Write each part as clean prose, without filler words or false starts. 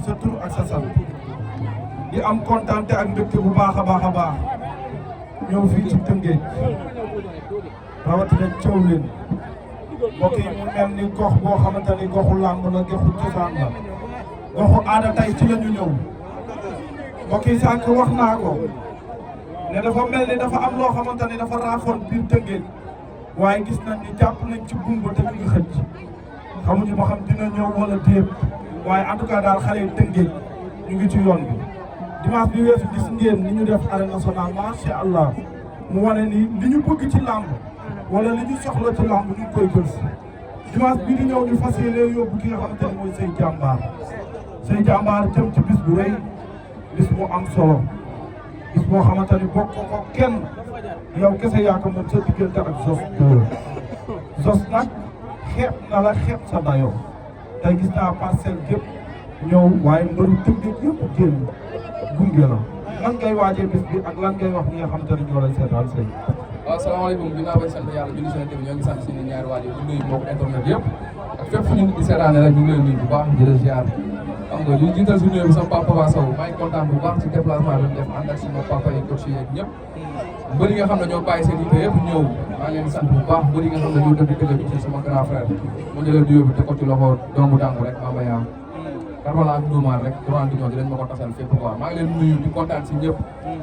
sa tur ak sa sant di am kontaante ak mbégte bu baax a baax ñëw fii ci Tëngéej rawatina Thiawlène mbokk yi mu mel ni gox boo xamante ni goxu làmb la goxu cosaan la goxu aada tey ci la ñu ñëw mbokk yi sànq wax naa ko ne dafa mel ni dafa am loo xamante ni dafa raafoon biir Tëngéej waaye gis nañ ni jàpp nañ ci bumba te ñu ngi xëcc xamuñu ba xam dina ñëw wala déet waaye en tout cas daal xale yi Tëngéej ñu ngi ci yoon bi dimanche bi weesu gis ngeen ni ñu def arène nationale macha allah mu wane ni li ñu bëgg ci làmb wala li ñu soxla ci làmb ñu ngi koy jël si dimanche bii di ñëw ñu fas yéene yóbbu ki nga xamante ne mooy say jàmbaar jëm ci bis bu rëy bis mu am solo bis boo xamante ni bokk ko kenn yow kese yaa ko moom sa diggante ak Zoss nag xeeb na la xeeb sa dayoo tey gis naa parcelle gépp ñëw waaye mbaru Tëngéej yëpp génn gunge la lan ngay waajee bis bi ak lan ngay wax ñi nga xamante ne ñoo lay seetaan sëy waaw salaamaaleykum ginnaaw bay sant yàlla julli seen ñoo ngi sant suñu ñaari waajur di nuyu mbokk internet yëpp ak fépp fu ñu di seetaane rek ñu ngi lay nuyu bu baax di la ziar xam nga ñu jiital suñu nuyu sama papa Papa Sow maa ngi kontaan bu baax ci déplacement bi def ànd ak sama papa yi coach yeeg ñëpp mbëri nga xam ne ñoo bàyyi seen yitte yëpp ñëw maa ngi leen di sant bu baax mbëri nga xam ne ñoo dëgg télé bi ci sama grand frère mu jëlee nuyoo bi te ko ci loxo doomu dangu rek Bamba Yaam Karbala ak Ndoumane rek durant ñoo dinañ ma ko tasal fépp quoi maa ngi leen nuyu di kontaan si ñëpp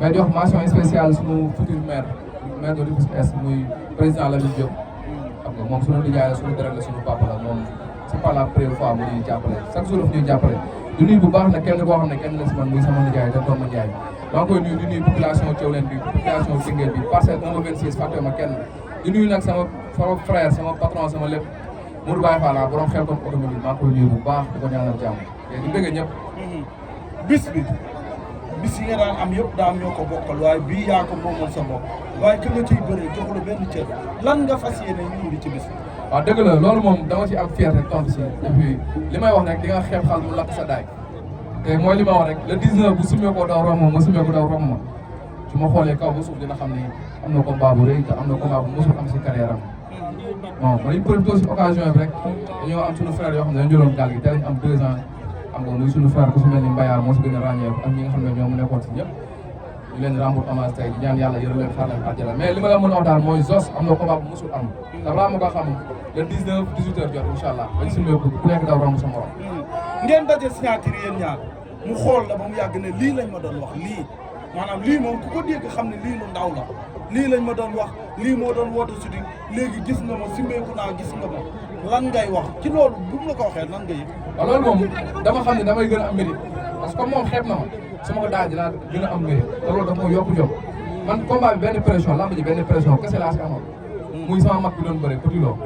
mais di wax mention spéciale suñu futur maire de Rufisque Est muy président Lamine Diop xam nga moom suñu nijaay la suñu deret la suñu papa la moom c'est pas la première fois mu ñuy jàppale chaque jour daf ñuy jàppale di nuyu bu baax nag kenn koo xam ne kenn la si man muy sama nijaay te doom ma Ndiaye maa ngi koy nuyu di nuyu population Thiawlène bi population Tëngéej bi parcelle 1 ba 26 fàtte ma kenn di nuyu nag sama frère sama patron sama lépp Mourou Baye Fall borom xel comme automobile maa ngi koy nuyu bu baax di ko ñaanal jàmm di bëgg ñëpp bis yi nga daan am yëpp daan ñoo ko bokkal waaye bii yaa ko moomal sa bopp waaye ki nga ciy bëree jox la benn cër lan nga fas yéene ñu indi ci bis bi. waaw dëgg la loolu moom dama ci am fierté tontu si et puis li may wax rek di nga xeeb xal mu lakk sa daay te mooy li ma wax rek le 19 bu sumee ko daw romb ma sumee ko daw romb ma su ma xoolee kaw ba suuf dina xam ni am na combat bu rëy te am na combat bu mosul am si carrière am bon ma dañu profité si occasion bi rek dañoo am suñu frère yoo xam ne dañu jëloon gaal gi te lañ am 2 ans xam nga muy suñu frère ku si mel ni Mbayar moo si gën a ràññeeku ak ñi nga xam ne ñoom nekkoon si ñëpp ñu leen rendre hommage tey di ñaan yàlla yërëm leen xaar leen àjjana mais li ma la mën a wax daal mooy Zoss am na combat bu mosul am te balaa ma ko xam le 19 18 heures jot incha allah bañ si ku nekk daw romb sa morom ngeen daje signature yéen ñaar mu xool la ba mu yàgg ne lii lañ ma doon wax lii maanaam lii moom ku ko dégg xam ne lii lu ndaw la lii lañ ma doon wax lii moo doon woote sudi léegi gis nga ma simmeeku naa gis nga ma lan ngay wax ci loolu bu mu la ko waxee lan nga yëg waaw loolu moom dama xam ne damay gën a am mérite parce que comme moom xeeb na ma su ma ko daal dinaa gën a am mérite te loolu dafa ma yokku jom man combat bi benn pression lamb ji benn pression kese laa si amoon muy sama mag bi doon bëre Petit Lo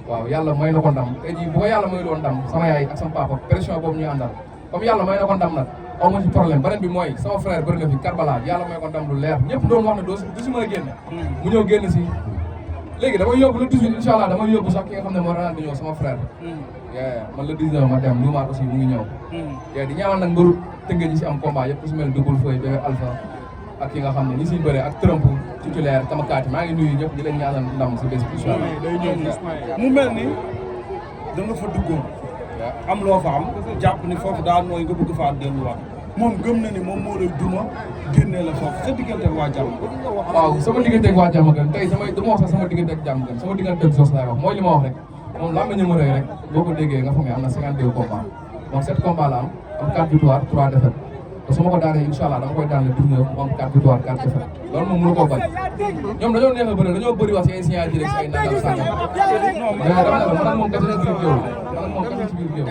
waaw yàlla may na ko ndam tey jii bu ko yàlla may loon ndam sama yaay ak sama papa pression boobu ñuy àndal comme yàlla may na ko ndam nag aw ma ci problème beneen bi mooy sama frère bëri na fi Karbala yàlla may ko ndam lu leer ñëpp doon wax ne du si mën a génne mu ñëw génn si léegi damay yóbbu le 18 incha allah damay yóbbu sax ki nga xam ne moo Ronald di ñëw sama frère man le 19 ma dem Ndoumane aussi mu ngi ñëw di ñaanal nag mbëru Tëngéej ñi si am combat yëpp ku si mel ni Double Feuille Bébé Alpha ak ki nga xam ne ñi siy bëre ak Trump titulaire kamakaati maa ngi nuyu ñëpp di leen ñaanal ndam si bés bi incha allah mu mel ni da nga fa duggoon am loo fa am jàpp ni foofu daal mooy nga bëgg faa delluwaat moom gëm na ni moom moo lay duma génnee la foofu sa diggante ak waa jàmm waaw sama diggante ak waa jàmm gën tey dama wax sax sama diggante ak jàmm gën sama diggante ak Zoss laay wax mooy li ma wax rek moom lam na ñu mën rek boo ko déggee nga foog ne am na 52 combats donc 7 combats la am 4 victoires 3 défaites te su ma ko daanee incha allah dama koy daan le 19 mu am 4 victoires 4 défaites loolu moom mënu koo bañ ñoom dañoo neex a bëri dañoo bëri wax si ay signature rek si ay nangam sàngam mais dama ne la man ak moom kese ci biir géew man ak moom kese ci biir géew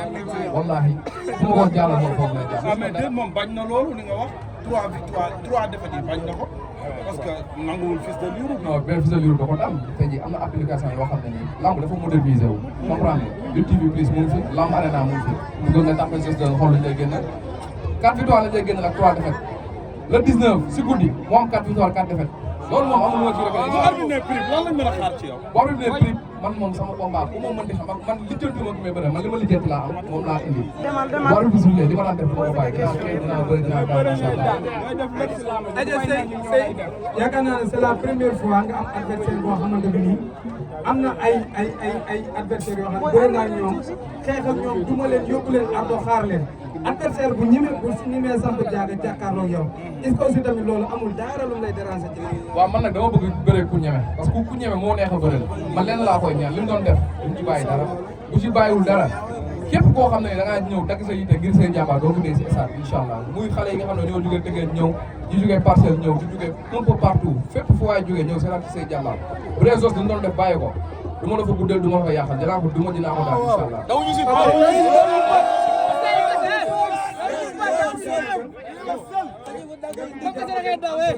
wallaahi su ma ko jàllal moom foofu lay jaar mais déet moom bañ na loolu li nga wax 3 victoires 3 défaites yi bañ na ko parce que nanguwul Fils de Lirou non benn Fils de Lirou da ko daan tey jii am na application yoo xam ne nii lamb dafa modernisé wu comprendre nga TV plus mu ngi fi lamb arena mu ngi fi dugal nga tàppe Zoss de xool lañ lay génn 4 victoires lañ lay génn ak 3 défaites le 19 si guddi mu am 4 victoires 4 défaites loolu moom amul moo ci rek bu arbitre ne prix lan lañ mën a xaar ci yow bu arbitre ne prix man moom sama combat bu ma mën di xam ak man lijjanti ma ki may bëre man li ma lijjanti laa am moom laa indi bu arbitre bisimilah li ma daan def du ma ko bàyyi dinaa bëri dinaa daal incha allah yaakaar naa ne c'est la première fois nga am adversaire boo xamante ne nii am na ay adversaires yoo xam ne bëri naa ñoom xeex ak ñoom duma leen yóbbu leen ardo xaar leen adversaire bu ñemee bu si ñemee samp jaaga jàkkaarloo yow est-ce que aussi tamit loolu amul dara lu lay déranger ci la. waaw man nag dama bëgg bëre ku ñeme parce que ku ñeme moo neex a bëre man leen laa koy ñaan li mu doon def du ci bàyyi dara bu ci bàyyiwul dara képp koo xam ne da ngaa ñëw dagg sa yitte ngir seen jàmbaar doo ko dee si stade incha allah muy xale yi nga xam ne ñoo jógee Tëngéej ñëw ñu jógee Parcelles ñëw di jógee un peu partout fépp fu waay jógee ñëw seetaan ci seen jàmbaar bu dee Zoss li mu doon def bàyyi ko du ma la fa guddeel du ma la fa yàqal dinaa ko dinaa ko daal incha allah.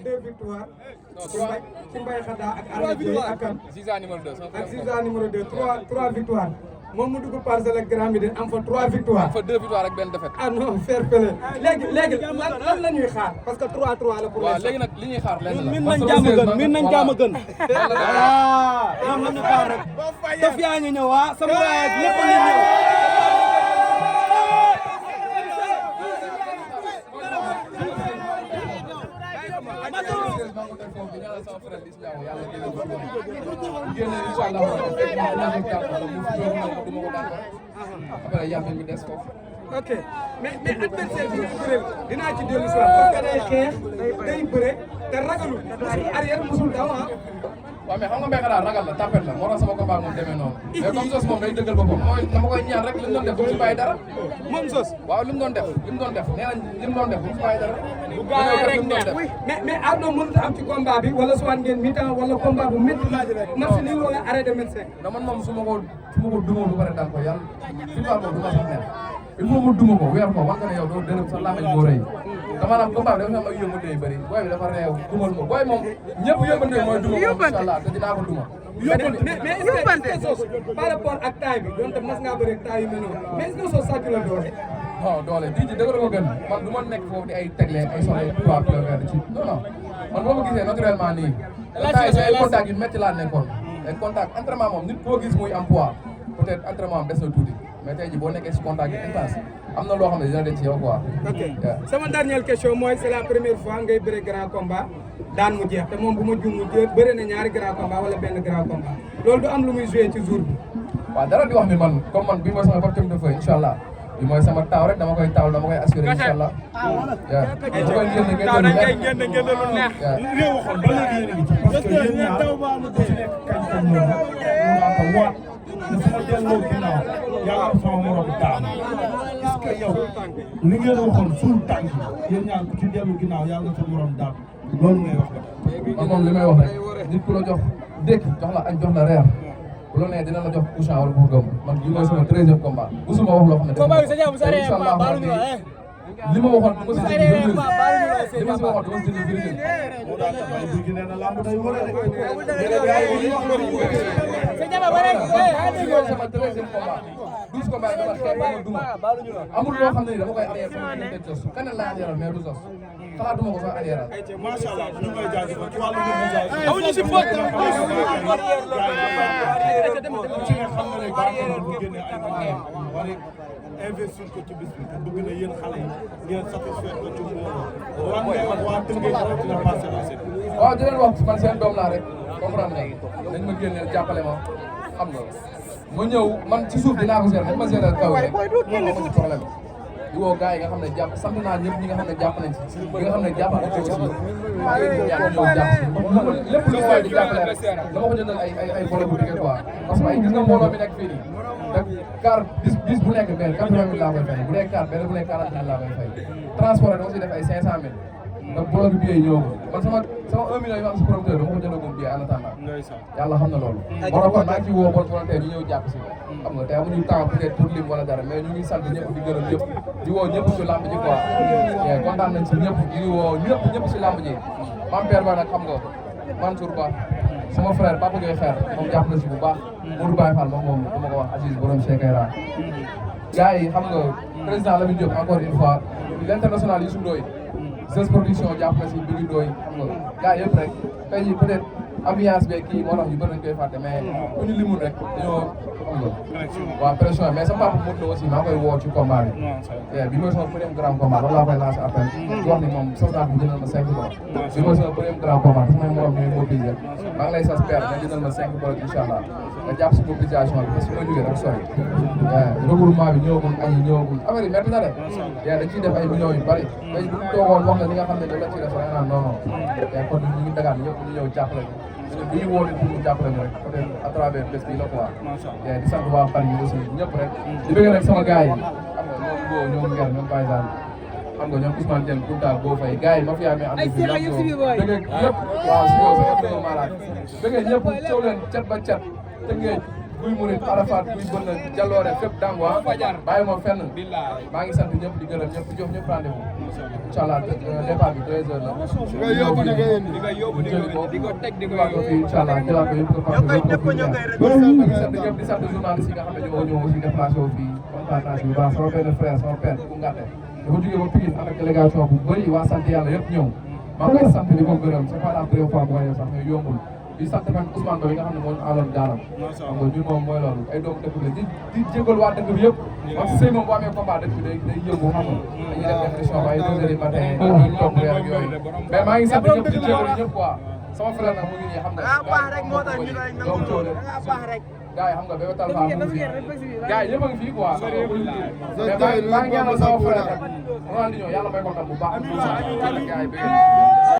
deux victoires ci Mbaye Khada ak Aliou ak kan Ziza numéro 2 ak Ziza numéro 2 trois victoires moom mu dugg Parcelles ak Grand Médine am fa 3 victoires. am fa 2 victoires ak benn défaite. ah non fair play léegi lan la ñuy xaar parce que 3-3 la pour waaw léegi nag li ñuy xaar lenn la. min nañ jaam a gën min nañ jaam a gën. ah man na xaar rek. daf yaa ngi ñëw ah sama waay ak lépp a ngi ñëw. ok mais adversaire bi nga bëreel dinaa ci dellu si waat parce que day xeex day bëre te ragalul musul arrière musul daw ah. waaw mais xam nga Mbaye Khada ragal la tapet la moo tax sama combat moom demee noonu mais comme Zoss moom day dëggal boppam mooy dama koy ñaan rek li mu doon def bu ci bàyyi dara moom Zoss waaw li mu doon def nee nañ li mu doon def bu ci bàyyi dara bu gaawee rek mais Ardo mënut a am ci combat bi wala soit ngeen mi-temps wala combat bu métti match nul wala arrêt de médecin. non man moom su ma ko dumoo du pare daan ko yàlla fi mu du ma sax neex il faut mu duma ko weer ko wax nga ne yow doo dërëm sa lamañ boo rëy dama naan combat bi dafa am ay yóbbante yu bëri booy bi dafa réew dumal ko booy moom ñëpp yóbbante mooy duma ko incha allah te dinaa ko duma mais est-ce que Zoss par rapport ak taille bi donte mas ngaa bëri taille yu mel noonu mais est-ce que Zoss sàcc la doole. non doole di ci dëgg ko gën man du ma nekk foofu di ay tegle ay soxla 3 kilomètres ci non non man boo ma gisee naturellement nii taille ay contact yu métti laa nekkoon ay contact entraînement moom nit koo gis muy am poids peut-être entraînement am des na tuuti mais tey jii boo nekkee si contact yi intense am na loo xam ne dina den ci yow quoi. ok sama dernière question mooy c'est la première fois ngay bëre grand combat daan mu jeex te moom bu ma juum mu bëre na ñaari grand combat wala benn grand combat loolu du am lu muy joué ci jour bi. waaw dara di wax ni man comme man bii mooy sama baptême de feu incha allah bi mooy sama taaw rek dama koy taaw dama koy assuré incha allah. waaw bu koy génne ngeen doon neex. li nga waxoon ba léegi yéen a ngi ci parce que yéen ñaar ku ci nekk kañ ñëw na ko waat ne su ma delloo ginnaaw yàlla am sama morom daanu est-ce que yow li ngeen waxoon suul tànk yéen ñaar ku ci dellu ginnaaw yàlla sa morom daanu loolu ngay wax man moom li may wax rek nit ku la jox dëkk jox la añ jox la reer bu la nee dina la jox couchant wala bu gëm man li mooy sama 13e combat musuma wax loo xam ne incha allah li ma waxoon du ma si jënd li ma si waxoon du ma si jënd virgule. moo daan tax ay bëgg nee na lamb day war a sama 13e combat 12 combat dama xeex ba ma duma amul loo xam ne dama koy arrière sama diggante Zoss keneen laa arrière mais du Zoss xalaatuma ko sax arrière. macha allah ñu ngi lay jaajëfal ci wàllu mobilisation. amuñu si pot. ci nga xam ne rek baax na bu génnee ay moyens war a investir ko ci bis bi te bëgg na yéen xale yi ngeen satisfaire ko ci mbooloo lan ngay wax waa Tëngéej rawatina Parcelles Assainies. waaw di leen wax man seen doom laa rek comprendre nga dañ ma génneel jàppale ma xam nga ma ñëw man ci suuf dinaa ko seet dañ ma seetal kaw rek loolu ma ci problème di woo gars yi nga xam ne jàpp sant naa ñëpp ñi nga xam ne jàpp nañ ci ñi nga xam ne jàpp nañ ci aussi maa ngi leen di ñaan ñëw jàpp si lépp lu fay di jàppale rek dama ko jëndal ay volet bu diggee quoi parce que ay gis nga mbooloo mi nekk fii nii rek car bis bu nekk benn 80 000 laa koy fay bu dee car benn bu nekk 40 000 laa koy fay transport dama si def ay 500 000 donc booloo bi billet yi ñëw man sama 1 million yi ma am si promoteur dama ko jëndagum billet en attendant yàlla xam na loolu moo tax kon maa ngi ci woo bonne volonté ñu ñëw jàpp si xam nga te amuñu temps peut-être pour lim wala dara mais ñu ngi sant ñëpp di gërëm ñëpp di woo ñëpp ci lamb ji quoi kontaan nañ si ñëpp di woo ñëpp si lamb ji Mame Père Ba nag xam nga Mansour Ba sama frère Papa Gueye Xeer moom jàpp na si bu baax Modou Baye Fall moom dama ko wax Aziz borom Cheikhaira gars yi xam nga président Lamine Diop encore une fois l'international Youssou Ndoye Zoss production jàpp na si Bigui Ndoye xam nga gars yëpp rek tey jii peut-être ambiance beeg kii moo tax ñu bëri nañu koy fàtte mais bu ñu limul rek dañoo xam nga waaw pression mais sa papa Modou Lo aussi maa koy woo ci combat bi mooy sama premier grand combat loolu laa koy lancé appel di wax ni moom soldat bi jëndal ma 5 bolo bi mooy sama premier grand combat samay morom ñooy mobiliser maa ngi lay sas père nga jëndal ma 5 bolo incha allah nga jàpp si mobilisation bi parce que su ma jógee rek sori regroupement bi ñëwagul añ yi ñëwagul affaire yi métti na de dañ ciy def ay millions yu bari tey bu ñu toogoon wax la li nga xam ne da la ci def da nga naan non non kon ñu ngi dagaan ñëpp ñu ñëw jàppale ñu bu ñu woo nit pour ñu jàppale ñu rek peut être à travers bés bi la quoi di sant waa Paris yi aussi ñëpp rek di bëgg rek sama gars yi xam nga ñoom Bo ñoom Nguer ñoom Baye Sall xam nga ñoom Ousmane Dieng Kounta Bo Faye gars yi ma fi amee ànd bi lamso bëgg ñëpp waaw si yow sama dëgg malade bëgg ñëpp coow leen cat ba cat te ngeen buy murit Arafat buy bën na jaloore fépp dangu bàyyi ma fenn maa ngi sant ñëpp di gërëm ñëpp di jox ñëpp rendez-vous inchallah départ bi 2 heures la di ko teg di ko fi inchallah jëlaat ko yëpp ko sant ñëpp di sant journaliste yi nga xam ne ñoo ñëw aussi déplacé wu fii kontaan naa si bu baax sama benn frère sama père bu ngàtte dafa jógee ba Pikine ànd ak délégation bu bëri waa sant yàlla yëpp ñëw maa ngi koy sant di ko gërëm c'est pas la première fois bu sax mais yombul di sant tamit Ousmane Ba bi nga xam ne moo ñu àndoon daanam xam nga ñun moom mooy loolu ay doomu dëkk bi di jégal waa dëkk bi yëpp parce que sëy moom bu amee combat dëkk bi day yëngu xam nga dañuy def émission ba ay 2 heures du matin ñu toog weer ak yooyu mais maa ngi sant ñëpp di jégal ñëpp quoi sama frère nag mu ngi nii xam nga doomu coole gars yi xam nga Bébé Talfa mu ngi fii gars yi yëpp a ngi fii quoi mais maa ngi ñaanal sama frère nag Ronaldinho yàlla may ko ndam bu baax gars yi